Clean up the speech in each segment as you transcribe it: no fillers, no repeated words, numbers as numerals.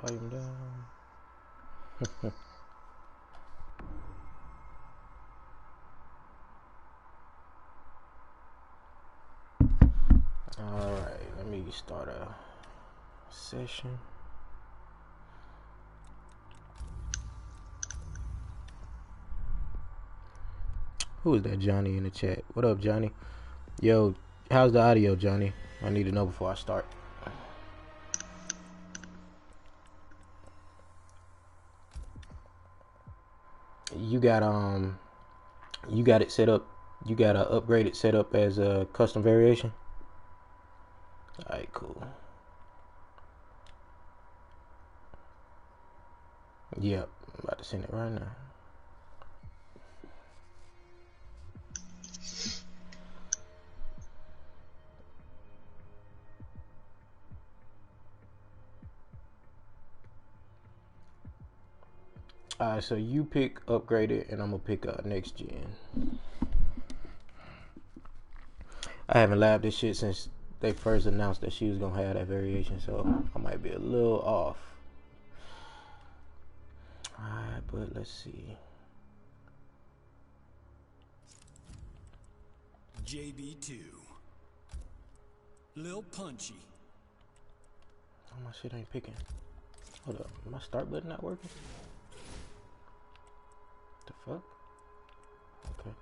volume down. Alright, let me start a session. Who is that Johnny in the chat? What up, Johnny? Yo, how's the audio, Johnny? I need to know before I start. You got it set up. You got to upgrade it set up as a custom variation. Alright, cool. Yep, I'm about to send it right now. Alright, so you pick upgraded and I'm gonna pick next gen. I haven't labbed this shit since they first announced that she was gonna have that variation, so I might be a little off. Alright, but let's see. JB2. Lil Punchy. Oh, my shit ain't picking. Hold up, my start button not working? The fuck? Okay.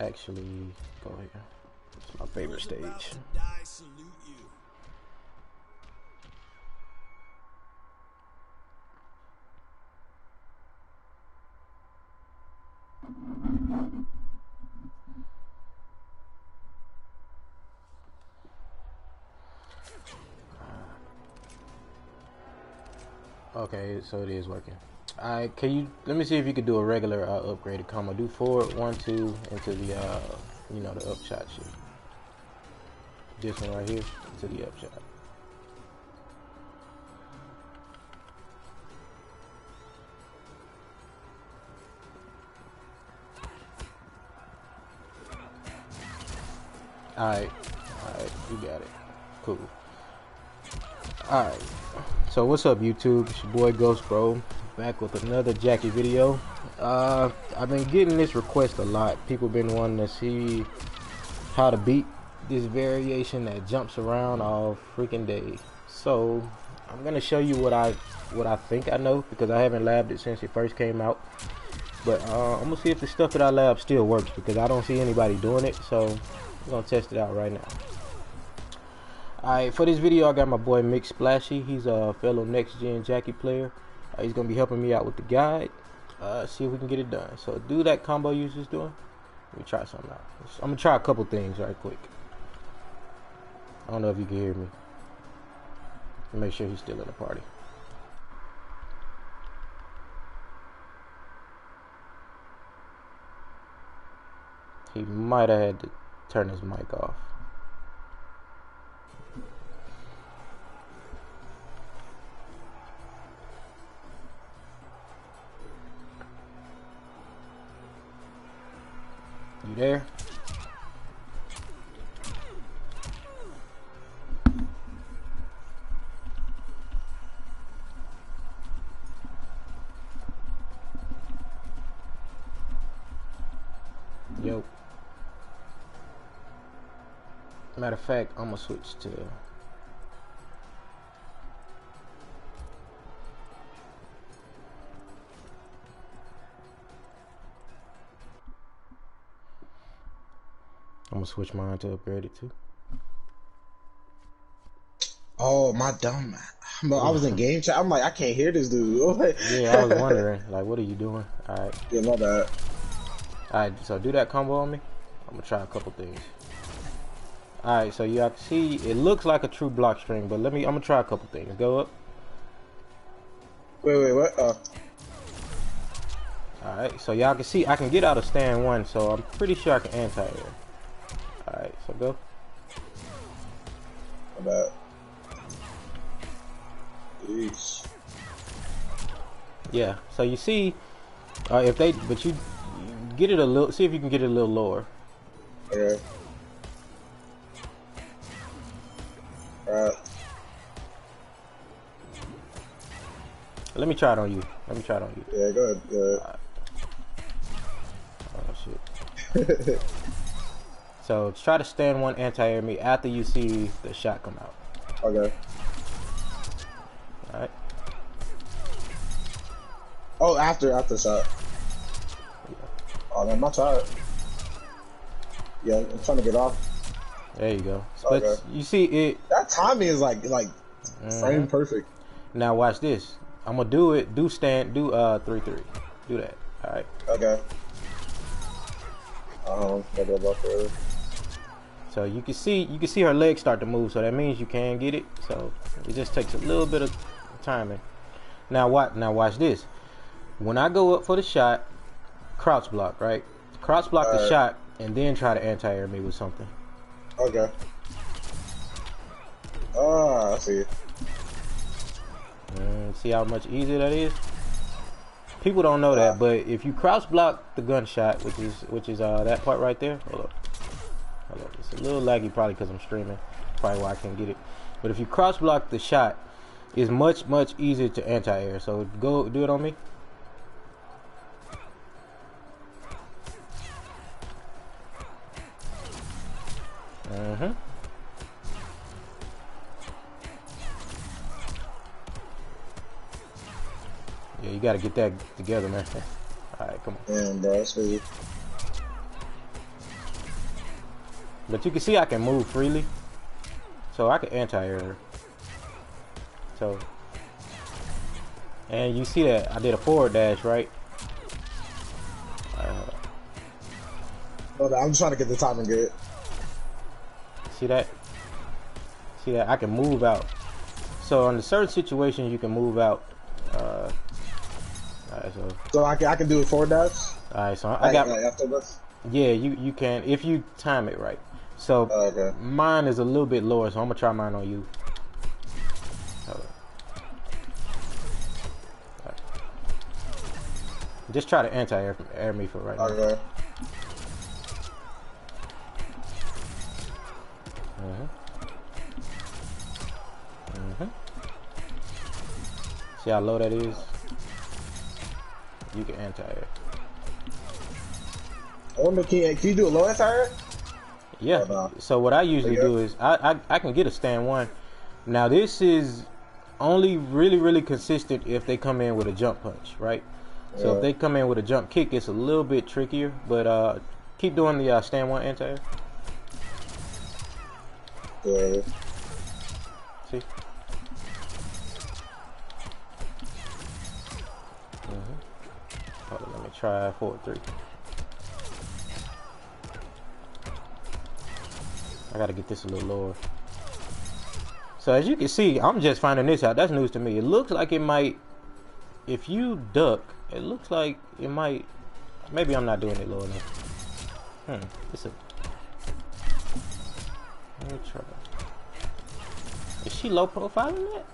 Actually, go here. It's my favorite stage. Die, salute you. Okay, so it is working. Alright, can you let me see if you could do a regular upgraded combo. Do forward 1, 2 into the you know, the upshot shit. This one right here to the upshot. Alright, you got it. Cool. Alright, so what's up, YouTube? It's your boy Ghostbro, back with another JACQUI video. I've been getting this request a lot. People been wanting to see how to beat this variation that jumps around all freaking day. So I'm gonna show you what I think I know, because I haven't labbed it since it first came out. But I'm gonna see if the stuff that I lab still works, because I don't see anybody doing it. So I'm gonna test it out right now. Alright, for this video I got my boy Mick Splashy. He's a fellow next gen JACQUI player. He's gonna be helping me out with the guide. See if we can get it done. So do that combo you was just doing. Let me try something out. I'm gonna try a couple things right quick. I don't know if you can hear me. Make sure he's still in the party. He might have had to turn his mic off. You there? Yo. Matter of fact, I'm gonna switch to mine to upgrade it too. Oh, my dumb. I was in game chat. I'm like, I can't hear this dude. Yeah, I was wondering, like, what are you doing? Alright. Yeah, my bad. Alright, so do that combo on me. I'm gonna try a couple things. Alright, so y'all can see it looks like a true block string, but I'm gonna try a couple things. Go up. Wait, what? Alright, so y'all can see I can get out of stand 1, so I'm pretty sure I can anti-air. Alright, so go. My bad. Jeez. Yeah, so you see, if they, but you get it a little, see if you can get it a little lower. Okay. Alright. Let me try it on you. Let me try it on you. Yeah, go ahead. Go ahead. Oh shit. So try to stand one anti-air me after you see the shot come out. Okay. Alright. Oh, after shot. Yeah. Oh man, my tired. Yeah, I'm trying to get off. There you go. Okay. But you see it. That timing is like frame perfect. Now watch this. I'm gonna do it. Do 3-3. Do that. All right. Okay. Maybe about further. So you can see her legs start to move. So that means you can get it. So it just takes a little bit of timing. Now watch this. When I go up for the shot, crouch block, right? Crouch block the shot and then try to anti-air me with something. Okay. Ah, I see. See how much easier that is? People don't know that, but if you crouch block the gunshot, which is that part right there. Hold up. It's a little laggy probably because I'm streaming. Probably why I can't get it. But if you crouch block the shot, it's much easier to anti-air. So go do it on me. Yeah, you gotta get that together, man. Alright, come on. Damn, bro, that's crazy. But you can see I can move freely. So I can anti-air her. So, and you see that I did a forward dash, right? I'm just trying to get the timing good. See that? See that? I can move out. So in certain situations, you can move out. Alright, so I can do it forward dash. Alright, so I got. After this. Yeah, you can if you time it right. So okay. Mine is a little bit lower, so I'm gonna try mine on you. Right. Just try to anti-air me for right now. Okay. See how low that is? You can anti-air. I wonder, can you do a low anti-air? Yeah. No? So what I usually do is I can get a stand one. Now this is only really consistent if they come in with a jump punch, right? Yeah. So if they come in with a jump kick, it's a little bit trickier. But keep doing the stand one anti-air. Yeah. See? Hold on, let me try 4-3. I gotta get this a little lower. So as you can see, I'm just finding this out. That's news to me. It looks like it might, if you duck, it looks like it might, maybe I'm not doing it low enough. It's a, let me try. Is she low profiling that?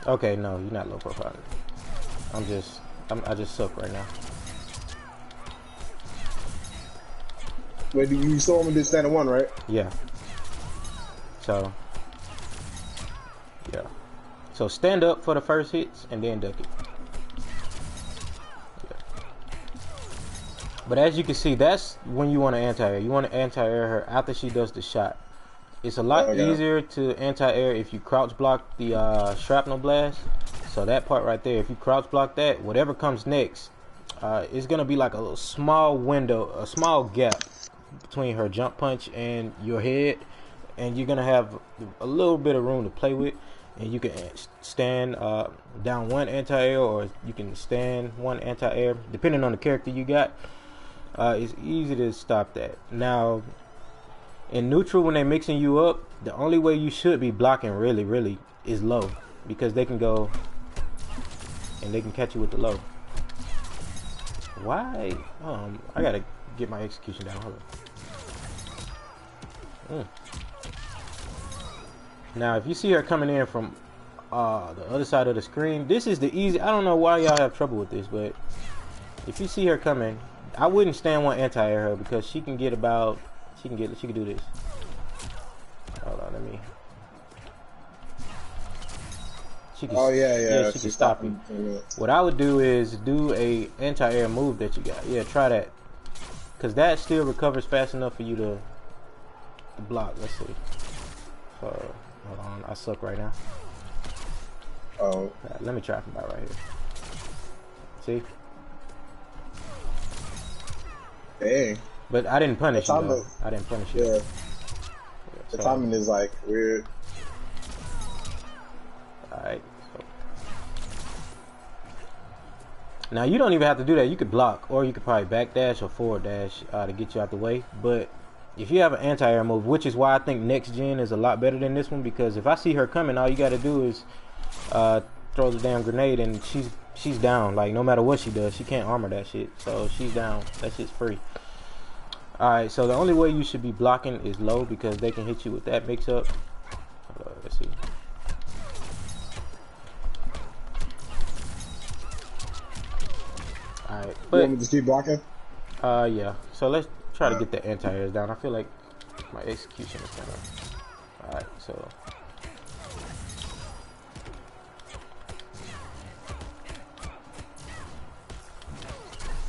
Okay, no, you're not low profiling. I just suck right now. Wait, you saw him in this stand one, right? Yeah. So, yeah. So stand up for the first hits and then duck it. Yeah. But as you can see, that's when you want to anti-air. You want to anti-air her after she does the shot. It's a lot easier to anti-air if you crouch block the shrapnel blast. So that part right there, if you crouch block that, whatever comes next, it's gonna be like a little small window, a small gap between her jump punch and your head, and you're gonna have a little bit of room to play with, and you can stand down one anti-air, or you can stand one anti-air depending on the character you got. It's easy to stop that. Now in neutral, when they're mixing you up, the only way you should be blocking really is low, because they can go and they can catch you with the low. Why? I gotta get my execution down. Hold on. Now if you see her coming in from the other side of the screen, this is the easy. I don't know why y'all have trouble with this, but if you see her coming, I wouldn't stand one anti-air her, because she can get about, she can do this. Hold on, let me. She can, Oh yeah. she can stop you. What I would do is do a anti-air move that you got. Yeah, try that, cause that still recovers fast enough for you to block. Let's see. So hold on, I suck right now. Oh. Right, let me try from about right here. See? Dang. But I didn't punish you though. Is, I didn't punish you. Yeah. The timing is like weird. Alright. So. Now you don't even have to do that. You could block, or you could probably backdash or forward dash to get you out the way. But if you have an anti-air move, which is why I think next gen is a lot better than this one, because if I see her coming, all you got to do is throw the damn grenade and she's down. Like no matter what she does, she can't armor that shit. So she's down. That shit's free. Alright, so the only way you should be blocking is low, because they can hit you with that mix up. Let's see. Alright, but you want me to just keep blocking? yeah. So let's try to get the anti-airs down. I feel like my execution is kind of alright.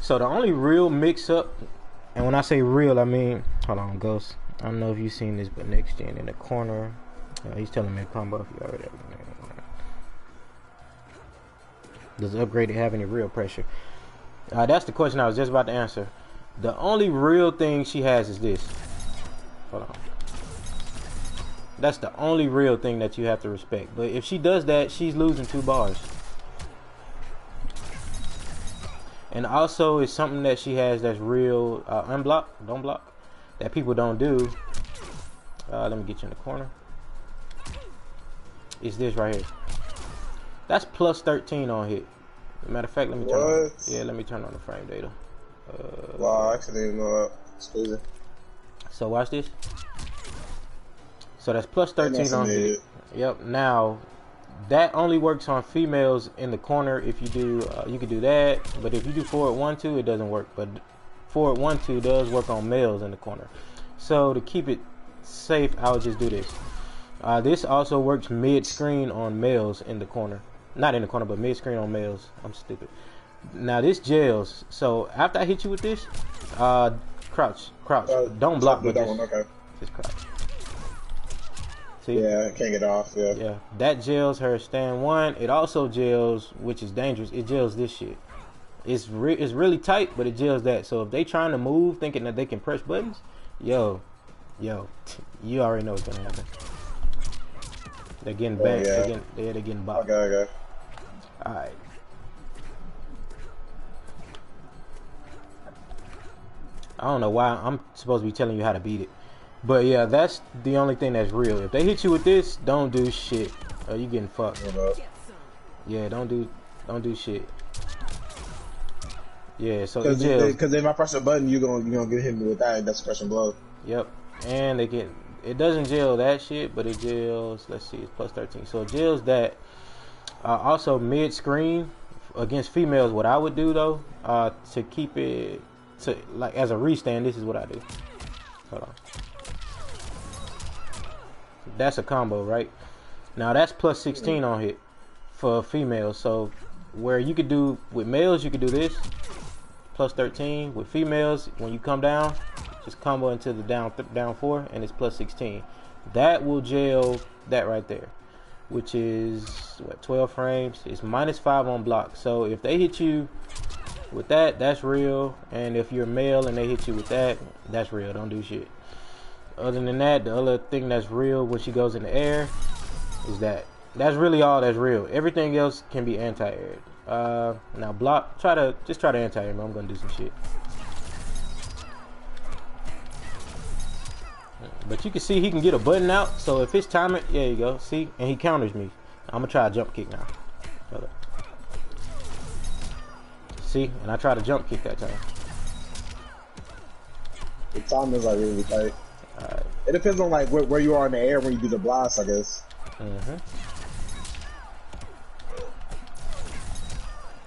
So the only real mix-up, and when I say real, I mean, hold on, Ghost. I don't know if you've seen this, but next gen in the corner, he's telling me a combo if you already have it. Does upgrade have any real pressure? That's the question I was just about to answer. The only real thing she has is this. Hold on. That's the only real thing that you have to respect. But if she does that, she's losing 2 bars. And also, it's something that she has that's real unblock, don't block, that people don't do. Let me get you in the corner. It's this right here. That's plus 13 on hit. Matter of fact, let me turn on. Yeah, let me turn on the frame data. Wow, I actually didn't know that. It's crazy. So watch this. So that's plus 13 on hit. Yep. Now that only works on females in the corner. If you do, you can do that. But if you do forward 1-2, it doesn't work. But forward 1-2 does work on males in the corner. So to keep it safe, I would just do this. This also works mid-screen on males in the corner. Not in the corner, but mid-screen on males. I'm stupid. Now this jails. So after I hit you with this, crouch. Don't block, but just crouch. See? Yeah, I can't get off. Yeah, that jails her stand 1. It also jails, which is dangerous. It jails this shit. It's really tight, but it jails that. So if they trying to move, thinking that they can press buttons, yo, you already know what's gonna happen. They're getting back. Yeah. They're getting bopped. Okay. Alright. I don't know why I'm supposed to be telling you how to beat it. But yeah, that's the only thing that's real. If they hit you with this, don't do shit. Or you getting fucked. Yeah, don't do shit. Yeah, so because if I press a button, you're gonna get hit with that. That's pressing blow. Yep. And it doesn't jail that shit, but it jails, let's see, it's plus 13. So it jails that. Also mid-screen against females, what I would do though, to keep it to like as a restand, this is what I do. Hold on. That's a combo, right? Now that's plus 16 on hit for females. So where you could do with males, you could do this plus 13. With females, when you come down, just combo into the down 4, and it's plus 16. That will jail that right there, which is what, 12 frames. It's minus 5 on block. So if they hit you with that, that's real. And if you're male and they hit you with that, that's real. Don't do shit. Other than that, the other thing that's real when she goes in the air is that. That's really all that's real. Everything else can be anti-aired. Now block, try to anti-air me. I'm gonna do some shit. But you can see he can get a button out. So if his timing, there you go. See, and he counters me. I'm gonna try a jump kick now. Hold up. See, and I try to jump kick that time. The time is like really tight. Alright. It depends on like where you are in the air when you do the blast, I guess.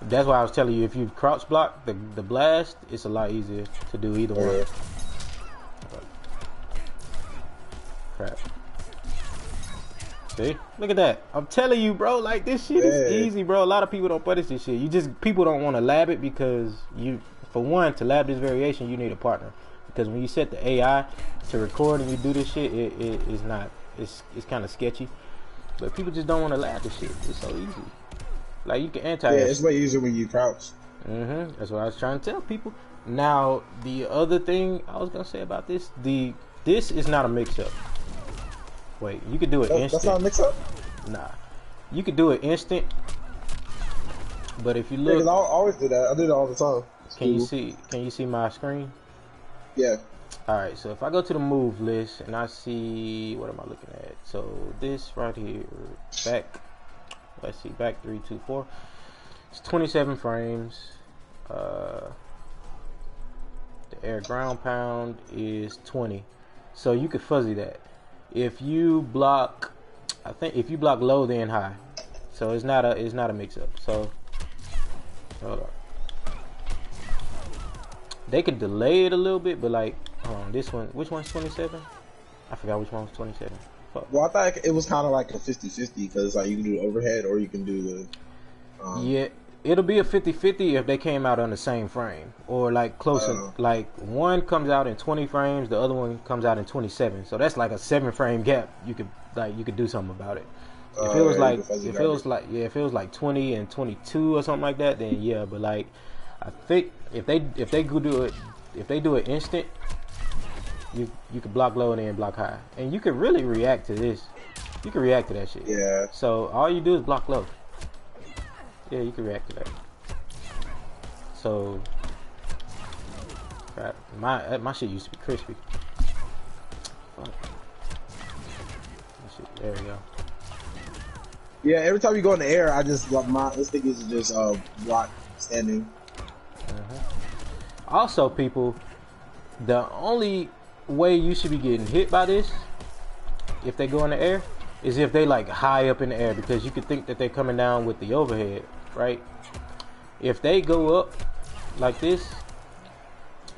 That's why I was telling you, if you crouch block the blast, it's a lot easier to do either one. Crap. See? Look at that. I'm telling you, bro, like this shit is easy, bro. A lot of people don't punish this shit. People don't want to lab it because for one, to lab this variation, you need a partner. Because when you set the AI to record and you do this shit, it's kind of sketchy. But people just don't want to lab this shit. It's so easy. Like, you can anti-air. Yeah, it's way easier when you crouch. That's what I was trying to tell people. Now, the other thing I was going to say about this, this is not a mix-up. Wait, you could do it instant. That's not a mix-up? Nah. You could do it instant. But if you look... Yeah, 'cause I always do that. I do that all the time. Can you see my screen? Yeah. Alright, so if I go to the move list and I see... What am I looking at? So, this right here. Back... Let's see. Back 3, 2, 4. It's 27 frames. The air ground pound is 20. So, you could fuzzy that. If you block, I think if you block low then high, so it's not a mix up. So hold on, they could delay it a little bit, but like this one, which one's 27? I forgot which one was 27. Fuck. Well, I thought it was kind of like a 50-50 because like you can do the overhead or you can do the yeah, it'll be a 50-50 if they came out on the same frame or like closer. Like one comes out in 20 frames, the other one comes out in 27. So that's like a 7-frame gap. You could do something about it. If it was if it was like 20 and 22 or something like that, then yeah. But like, I think if they could do it, if they do it instant, you could block low and then block high, and you could really react to this. You can react to that shit. Yeah. So all you do is block low. Yeah, you can react to that. So, crap, my shit used to be crispy. Fuck. There we go. Yeah, every time you go in the air, I just this thing is just block standing. Also, people, the only way you should be getting hit by this, if they go in the air, is if they like high up in the air, because you could think that they're coming down with the overhead, right? If they go up like this,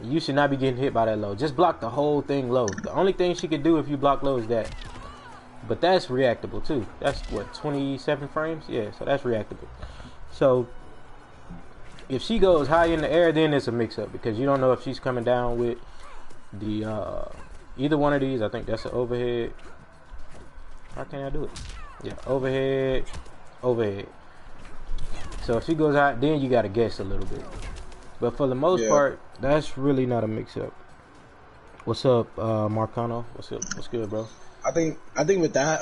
you should not be getting hit by that low. Just block the whole thing low. The only thing she could do if you block low is that. But that's reactable too. That's what, 27 frames? Yeah, so that's reactable. So if she goes high in the air, then it's a mix-up, because you don't know if she's coming down with the either one of these. I think that's an overhead. How can I do it? Yeah, overhead, overhead. So if she goes out, then you gotta guess a little bit. But for the most part, that's really not a mix-up. What's up, Marcano? What's up? What's good, bro? I think with that,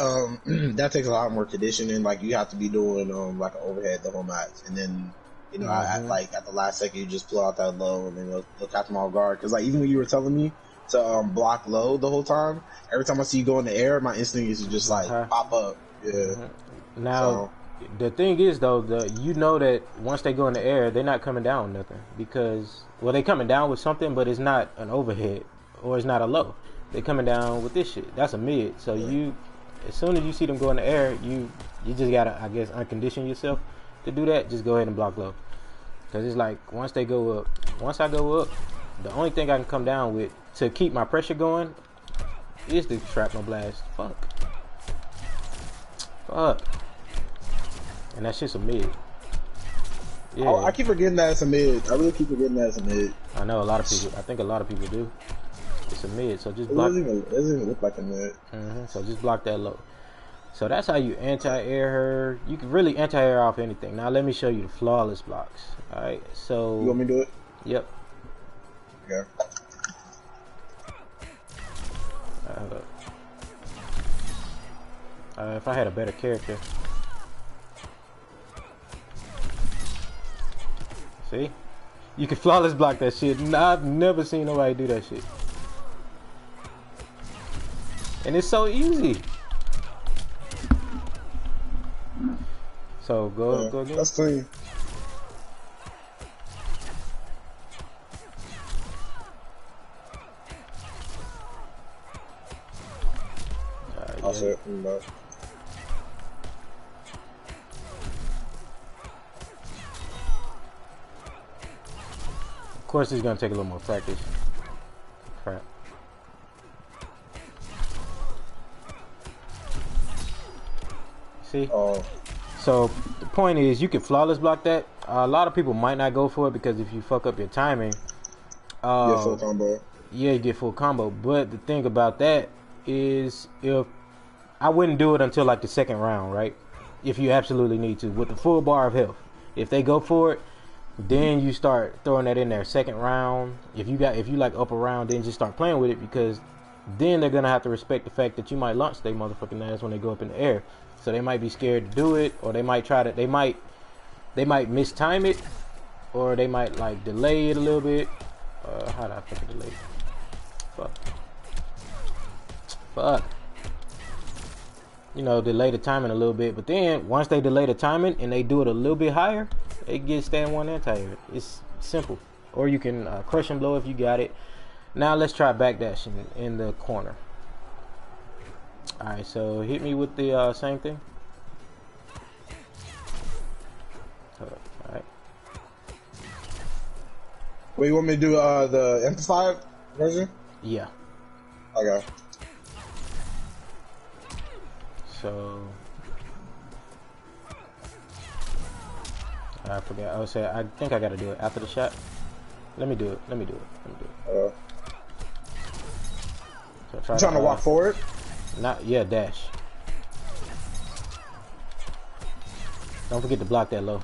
that takes a lot more conditioning. Like you have to be doing like an overhead the whole match, and then you know at the last second you just pull out that low, and then they'll catch them off guard. Because like even when you were telling me to block low the whole time, every time I see you go in the air, my instinct is to just like pop up. Yeah. Now the thing is though, you know that once they go in the air, they're not coming down with nothing, because they're coming down with something, but it's not an overhead or it's not a low. They're coming down with this shit. That's a mid. So you, as soon as you see them go in the air, you just gotta, I guess, uncondition yourself to do that. Just go ahead and block low, because it's like once they go up, once I go up, the only thing I can come down with to keep my pressure going is the shrapnel blast. Fuck. And that shit's a mid. Yeah. I keep forgetting that it's a mid. I really keep forgetting that it's a mid. I know a lot of people. I think a lot of people do. It's a mid, so just block. It doesn't even look like a mid. So just block that low. So that's how you anti-air her. You can really anti-air off anything. Now let me show you the flawless blocks. All right, so you want me to do it? Yep. Yeah. If I had a better character. See? You can flawless block that shit. I've never seen nobody do that shit. And it's so easy. So go again. That's clean. I'll say it from that. Of course, it's gonna take a little more practice. Crap. See? Oh. So the point is, you can flawless block that. A lot of people might not go for it because if you fuck up your timing, Get full combo. yeah, you get full combo. But the thing about that is, if I wouldn't do it until like the second round, right? If you absolutely need to, with the full bar of health. If they go for it, then you start throwing that in there. Second round, if you like up around, then just start playing with it, because then they're gonna have to respect the fact that you might launch their motherfucking ass when they go up in the air. So they might be scared to do it, or they might try to. They might mistime it, or they might like delay it a little bit. How do I fucking delay it? Fuck. You know, delay the timing a little bit, but then once they delay the timing and they do it a little bit higher, it gets stand one anti-air. It's simple. Or you can crush and blow if you got it. Now let's try backdashing in the corner. Alright, so hit me with the same thing. Alright. Wait, you want me to do the amplified version? Yeah. Okay. So I forgot. I think I gotta do it after the shot. Let me do it. So You trying to walk forward? Yeah, dash. Don't forget to block that low.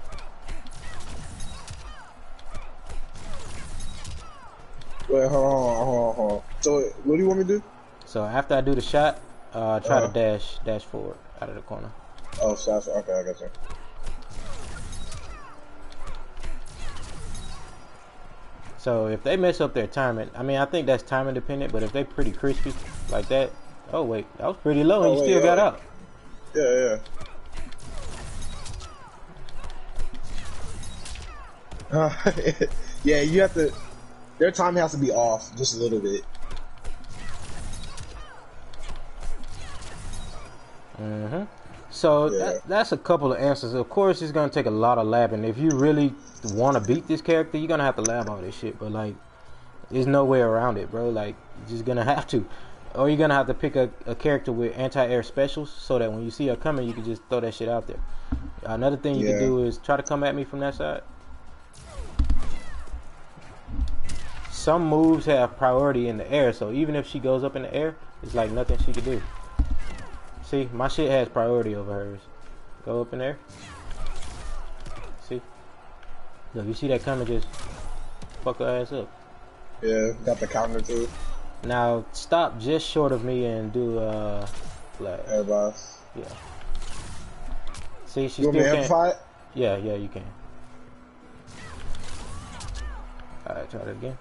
Wait, hold on. So, what do you want me to do? So after I do the shot, try to dash forward out of the corner. Oh, shots. Okay, I got you. So if they mess up their timing, I mean, I think that's timing dependent, but if they pretty crispy like that, oh wait, that was pretty low and you still got out. Yeah. Yeah, you have to. Their timing has to be off just a little bit. So that's a couple of answers. Of course, it's gonna take a lot of labbing. If you really want to beat this character, you're gonna have to lab all this shit. But like, there's no way around it, bro. Like, you're just gonna have to, or you're gonna have to pick a character with anti-air specials, so that when you see her coming, you can just throw that shit out there. Another thing you can do is try to come at me from that side. Some moves have priority in the air, so even if she goes up in the air, it's like nothing she can do. See, my shit has priority over hers. Go up in there. See? Look, you see that coming, just fuck her ass up. Yeah, got the counter too. Now, stop just short of me and do, flash. Air boss. Yeah. See, she you still can't. Amplify it? Yeah, you can. Alright, try that again.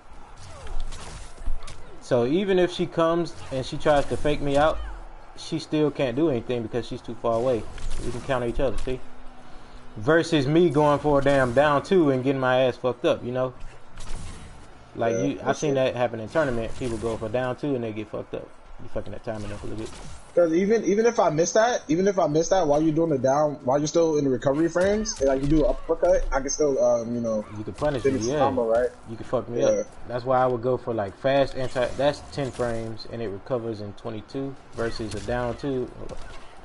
So even if she comes and she tries to fake me out, she still can't do anything because she's too far away. We can counter each other, see? Versus me going for a damn down two and getting my ass fucked up, you know? Like, I've seen that happen in tournament. People go for down two and they get fucked up. You fucking that timing up a little bit. Because even if I miss that, while you're doing the down, while you're still in the recovery frames, and like you do an uppercut, I can still, you can punish me, yeah. Combo, right? You can fuck me up. That's why I would go for like fast anti. That's 10 frames and it recovers in 22 versus a down two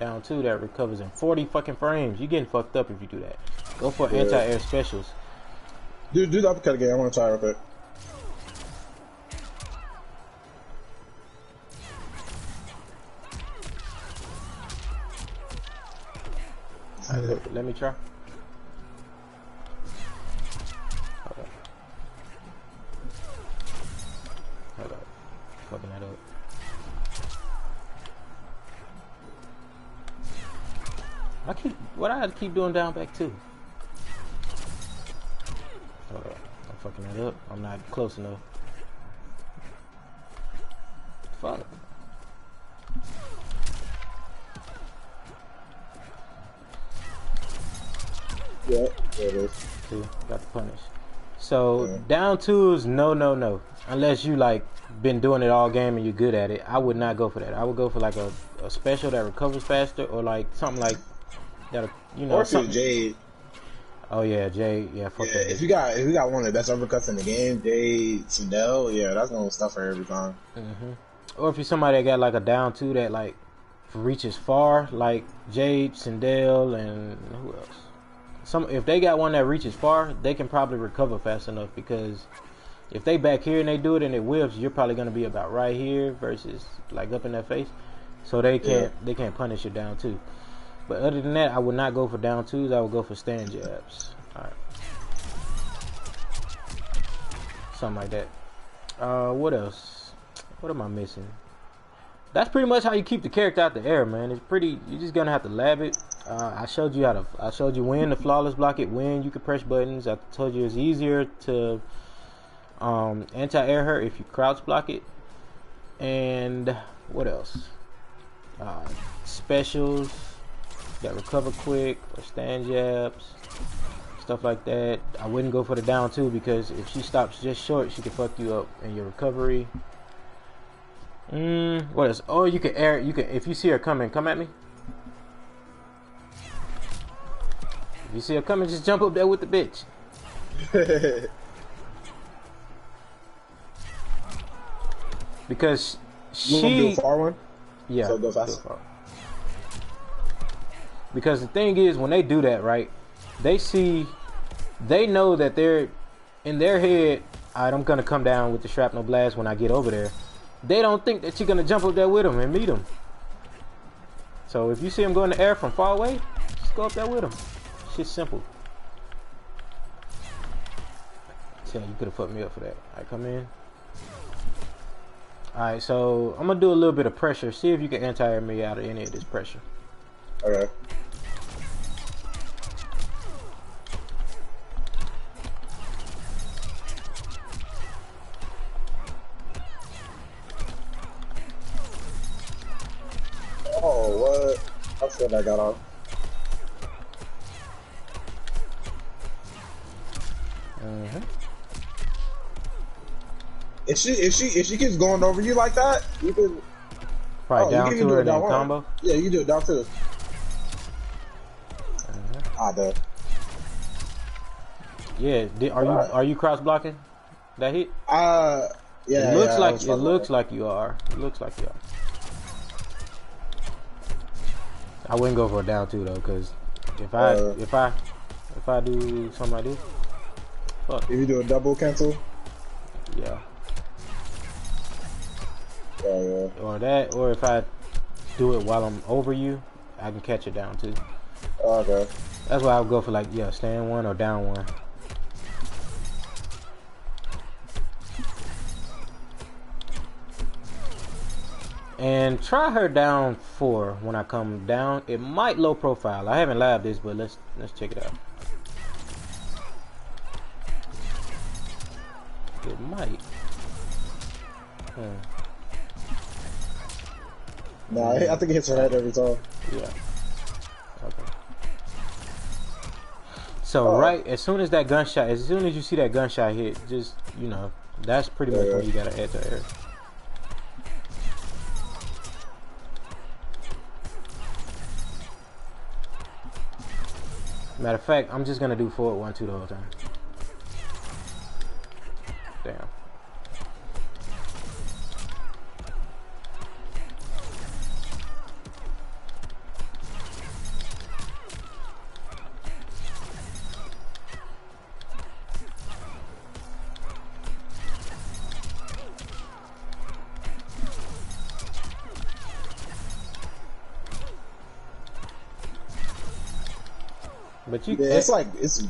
that recovers in 40 fucking frames. You getting fucked up if you do that. Go for anti-air specials. Do the uppercut again. I want to try real quick. Let me try. Hold up. Fucking that up. I keep doing down back too. Hold up. I'm fucking that up. I'm not close enough. Fuck. Yeah, there it is. See, got the punish. So down two is no. Unless you like been doing it all game and you're good at it, I would not go for that. I would go for like a special that recovers faster, or like something like that. You know, or Jade. Oh yeah, Jade. Yeah, fuck that. If you got one of the best uppercuts in the game, Jade, Sindel, yeah, that's gonna stuff her every time. Or if you're somebody that got like a down two that like reaches far, like Jade, Sindel, and who else? If they got one that reaches far, they can probably recover fast enough, because if they back here and they do it and it whips, you're probably gonna be about right here versus like up in their face. So they can't punish you down two. But other than that, I would not go for down twos. I would go for stand jabs. All right, something like that. What else? What am I missing? That's pretty much how you keep the character out the air, man. It's pretty. You're just gonna have to lab it. I showed you I showed you when to flawless block it, when you could press buttons. I told you it's easier to anti-air her if you crouch block it. And what else? Specials that recover quick, or stand jabs, stuff like that. I wouldn't go for the down two, because if she stops just short, she can fuck you up in your recovery. What else? Oh, you can air. You can, if you see her coming, come at me. If you see her coming, just jump up there with the bitch. Because you gonna do a far one? Yeah. So go fast. Because the thing is, when they do that, right? They know that they're in their head. Alright, I'm gonna come down with the shrapnel blast when I get over there. They don't think that you're gonna jump up there with them and meet them. So if you see them go in the air from far away, just go up there with them. Shit's simple. Yeah, you could have fucked me up for that. Alright, come in. Alright, so I'm gonna do a little bit of pressure. See if you can anti-air me out of any of this pressure. Okay. Oh, what? I said I got off. If she keeps going over you like that, you can probably down to her and then combo. Yeah, you do it down to. Duh. Yeah, are you cross blocking that hit? Yeah. It looks like you are. It looks like you are. I wouldn't go for a down two though, because if I do something like this, fuck. If you do a double cancel. Yeah. Yeah. Or that, or if I do it while I'm over you, I can catch it down too. Okay. That's why I would go for, like, yeah, stand one or down one. And try her down 4 when I come down. It might low profile. I haven't labbed this, but let's check it out. It might. No, I think it hits her head every time. Yeah. Okay. So right as soon as that gunshot, as soon as you see that gunshot hit, just, you know, that's pretty much when you gotta add to air. Matter of fact, I'm just gonna do forward 1-2 the whole time. Damn. But you, yeah, it's like it's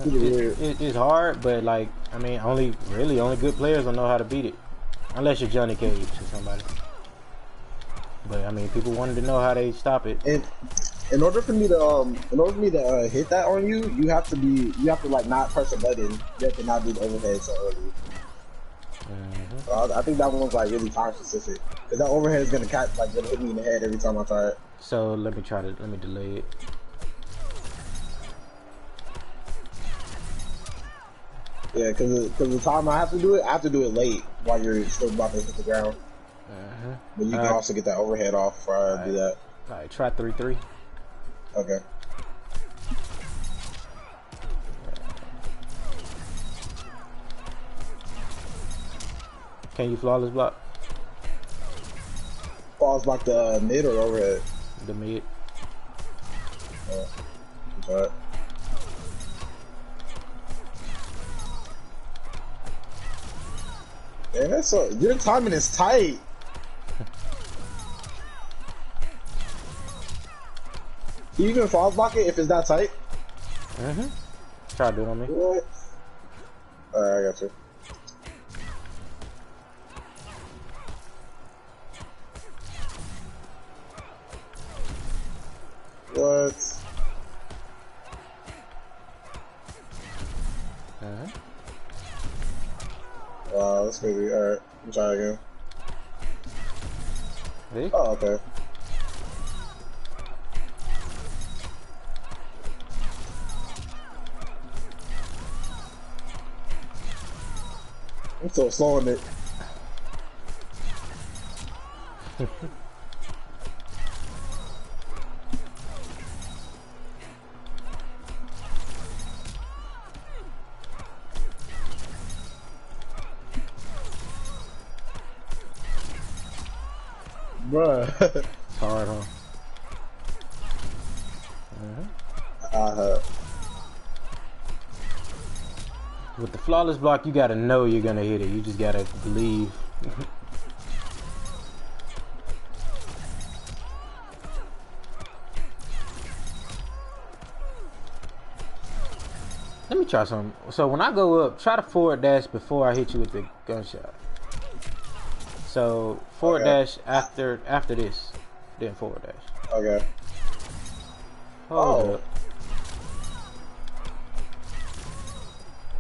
weird. It's hard, but like, I mean, only good players will know how to beat it, unless you're Johnny Cage or somebody. But I mean, people wanted to know how they stop it. And in order for me to hit that on you, you have to like not press a button. You have to not do the overhead so early. I think that one's like really time specific, because that overhead is gonna hit me in the head every time I try it. So let me delay it. Yeah, because the time I have to do it late while you're still about to hit the ground. But you can also get that overhead off before I do that. Alright, try 3-3. Okay. Can you flawless block? falls back the mid or overhead? The mid. Oh, okay. Man, that's so, your timing is tight. You even falls block it if it's that tight? Mm-hmm. Try to do it on me. What? Alright, I got you. What? Wow, that's crazy. Alright, let me try again. See? Oh, okay. I'm so slow on it. Bruh. It's hard, huh? With the flawless block, you gotta know you're gonna hit it. You just gotta believe. Let me try something. So when I go up, try to forward dash before I hit you with the gunshot. So forward dash after this, then forward dash. Okay. Hold up.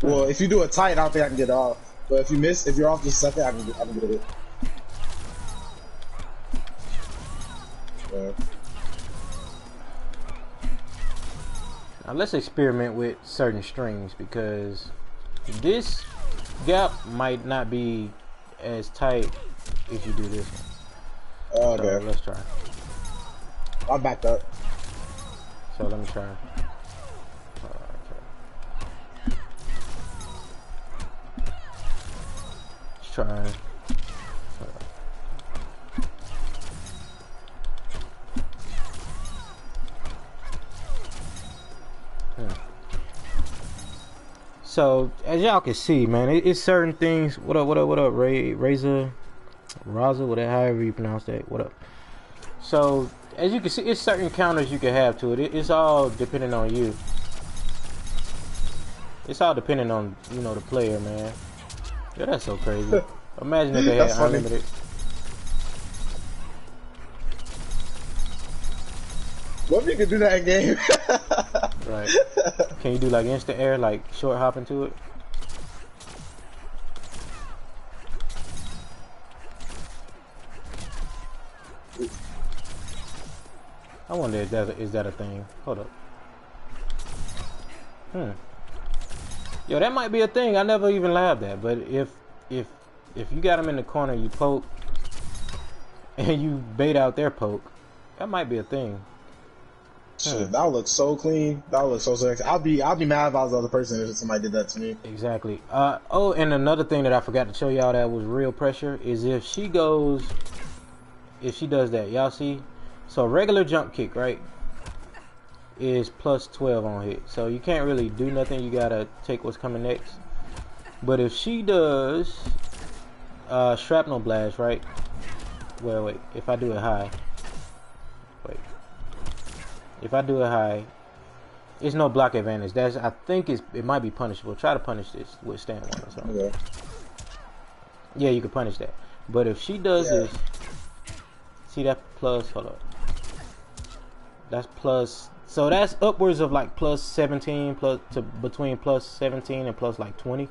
Well, if you do it tight, I don't think I can get it off. But if you miss, if you're off just a second, I can get it. Yeah. Now let's experiment with certain strings because this gap might not be as tight if you do this one. Okay. So let's try. I'm backed up. So let me try. Let's try. So as y'all can see, man, it's certain things. What up, Raza, whatever, however you pronounce that. What up? So as you can see, it's certain counters you can have to it. It's all depending on you. It's all depending on, you know, the player, man. Yeah, that's so crazy. Imagine if they had unlimited. What if you could do that in game? Right. Can you do like instant air, like short hop into it? I wonder if is that a thing. Hold up. Yo, that might be a thing. I never even labbed that. But if you got them in the corner, you poke, and you bait out their poke, that might be a thing. Shit, that looks so clean. That looks so sexy. I'll be mad if I was the other person if somebody did that to me. Exactly. Oh, and another thing that I forgot to show y'all that was real pressure is if she does that, y'all see? So regular jump kick, right, is plus 12 on hit. So you can't really do nothing. You gotta take what's coming next. But if she does shrapnel blast, right? Well, wait. If I do it high. Wait. If I do it high, it's no block advantage. I think it might be punishable. Try to punish this with stand one or something. Okay. Yeah, you can punish that. But if she does this, see that plus, hold up. That's plus, so that's upwards of like plus 17, between plus 17 and plus like 20.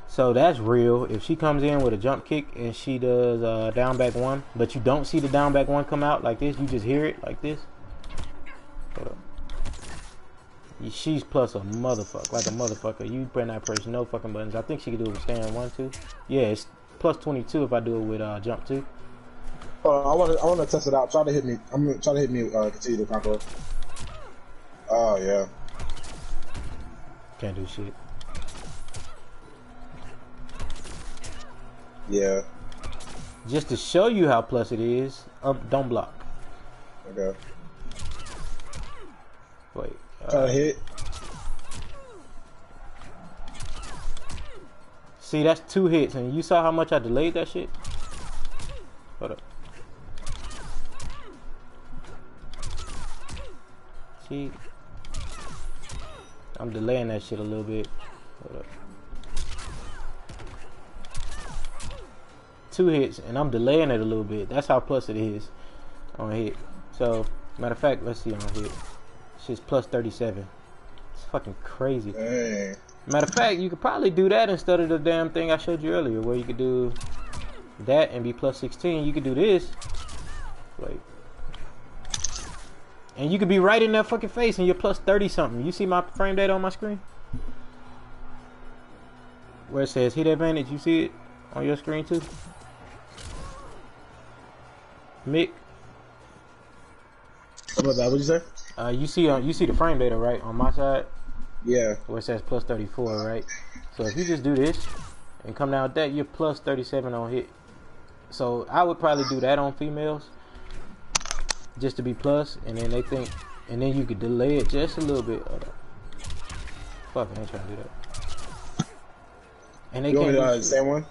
So that's real. If she comes in with a jump kick and she does down back one, but you don't see the down back one come out like this, you just hear it like this. Hold up. She's plus a motherfucker, like a motherfucker. You better not press no fucking buttons. I think she can do it with stand 1, 2. Yeah, it's plus 22 if I do it with jump 2. I want to test it out. Try to hit me. I'm gonna try to hit me. Continue to conquer. Oh yeah. Can't do shit. Yeah. Just to show you how plus it is, don't block. Okay. Wait. Try to hit. See, that's 2 hits, and you saw how much I delayed that shit? Hold up. See? I'm delaying that shit a little bit. Hold up. 2 hits, and I'm delaying it a little bit. That's how plus it is on hit. So, matter of fact, let's see on hit. Shit's plus 37. It's fucking crazy. Dang. Matter of fact, you could probably do that instead of the damn thing I showed you earlier, where you could do that and be plus 16. You could do this. Wait. And you could be right in that fucking face and you're plus 30 something. You see my frame data on my screen? Where it says hit advantage, you see it on your screen too? Mick? What's that? What'd you say? You see the frame data, right, on my side? Yeah. Where it says plus 34, right? So if you just do this and come down with that, you're plus 37 on hit. So I would probably do that on females, just to be plus, and then they think, and then you could delay it just a little bit. Fuck, I ain't trying to do that. And they You want can't me to do the same one?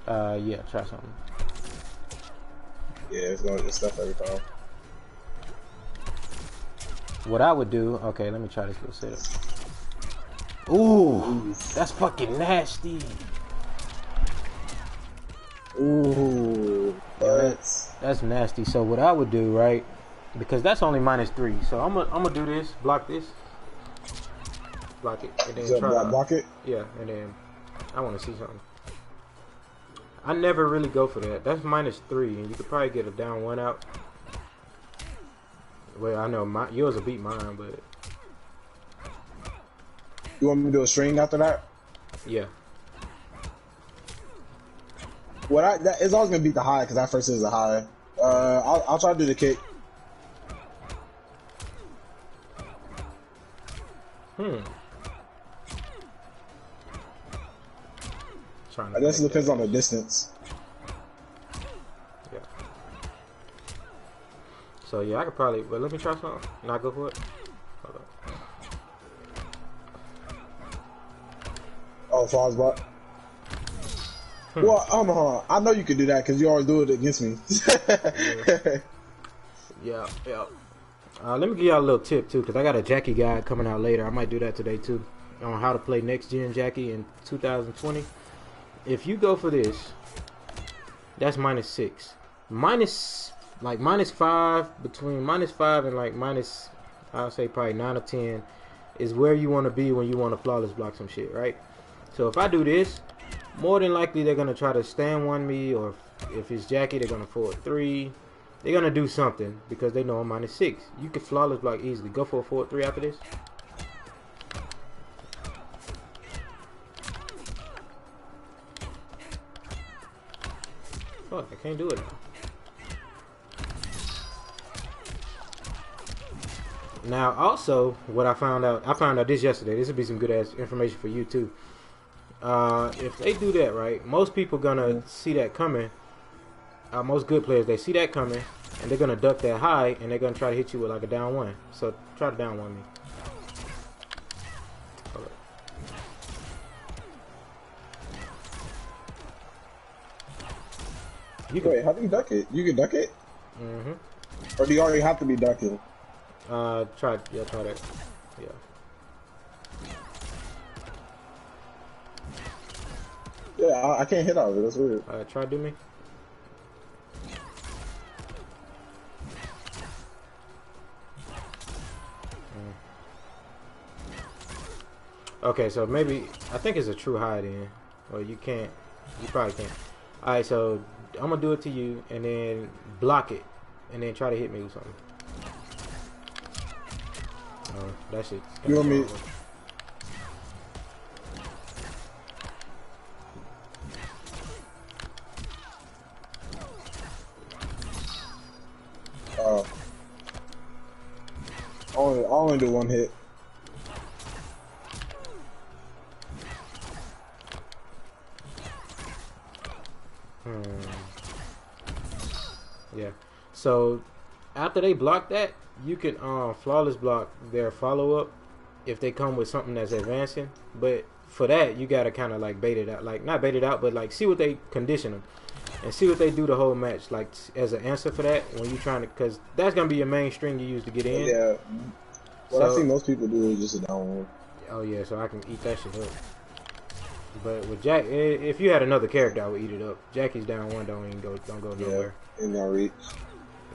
yeah, try something. Yeah, it's going to get stuff every time. What I would do, okay, let me try this little setup. Ooh, that's fucking nasty. Ooh, that's nasty. So what I would do, right? Because that's only -3. So I'm gonna do this, block this, block it, and then try block it. Yeah, and then I want to see something. I never really go for that. That's -3, and you could probably get a down 1 out. Well, I know yours will beat mine, but you want me to do a string after that? Yeah. It's always gonna beat the high because that first is a high. I'll try to do the kick. I guess it depends on the distance. Yeah. So yeah, I could probably. But let me try something. Not go for it. Hold on. Oh, falls block. Well, I know you can do that because you always do it against me. Yeah. Let me give y'all a little tip too, because I got a Jackie guide coming out later. I might do that today too, on how to play next gen Jackie in 2020. If you go for this, that's -6. -5, between -5 and like I'll say probably 9 or 10 is where you want to be when you want to flawless block some shit, right? So if I do this, more than likely they're gonna try to stand 1 me, or if it's Jackie, they're gonna forward 3. They're gonna do something because they know I'm -6. You can flawless block easily. Go for a forward 3 after this. Fuck, I can't do it now. Now, also, what I found out this yesterday. This would be some good ass information for you too. If they do that right, most people gonna see that coming. Most good players, they see that coming, and they're gonna duck that high, and they're gonna try to hit you with like a down 1. So try to down 1 me. Wait, how do you duck it? You can duck it? Mm-hmm. Or do you already have to be ducking? Try that. Yeah. Yeah, I can't hit out of it. That's weird. Try do me. Okay, so maybe I think it's a true high then. Well, you probably can't. Alright, so I'm gonna do it to you and then block it and then try to hit me with something. That shit. You want me? I'll only do 1 hit. Yeah. So after they block that, you can flawless block their follow up if they come with something that's advancing. But for that, you gotta kind of like bait it out, like not bait it out, but like see what they condition them and see what they do the whole match, like as an answer for that when you trying to, because that's gonna be your main string you use to get in. Yeah. What So, I see most people do is just a down one. oh yeah, so I can eat that shit up. But with Jack, if you had another character, I would eat it up. Jackie's down one, don't go nowhere. Yeah, in that reach.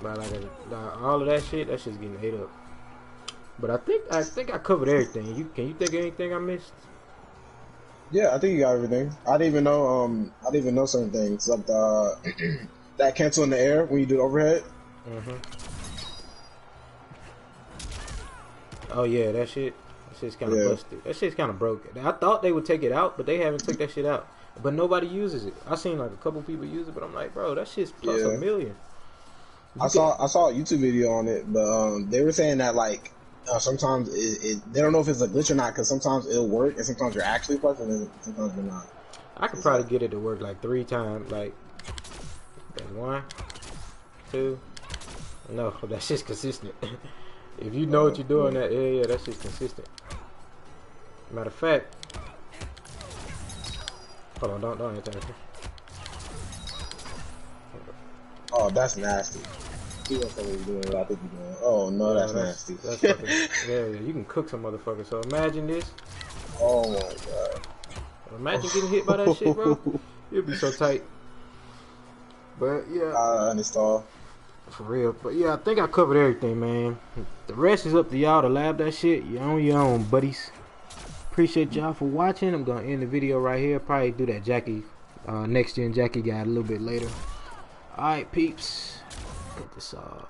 But like all of that shit's getting ate up. But I think I covered everything. Can you think of anything I missed? Yeah, I think you got everything. I didn't even know certain things like the that cancel in the air when you do the overhead. Oh yeah, that shit's kind of busted. That shit's kind of broken. I thought they would take it out, but they haven't took that shit out. But nobody uses it. I seen like a couple people use it, but I'm like, bro, that shit's plus a million. I saw a YouTube video on it, but they were saying that like sometimes they don't know if it's a glitch or not, because sometimes it'll work and sometimes you're actually plus and sometimes you're not. I could probably get it to work like 3 times, like 1, 2. No, that shit's consistent. If you know what you're doing, that shit's consistent. Matter of fact, hold on, don't enter. Oh, that's nasty. See what somebody's doing what I think you're doing. Oh no, that's nasty. That's fucking, yeah, you can cook some motherfuckers. So imagine this. Oh my god. Imagine getting hit by that shit, bro. You'll be so tight. But yeah, I uninstall. For real. But yeah, I think I covered everything, man. The rest is up to y'all to lab that shit. You're on your own, buddies. Appreciate y'all for watching. I'm gonna end the video right here. Probably do that Jackie next gen Jackie guy a little bit later. Alright, peeps. Cut this off.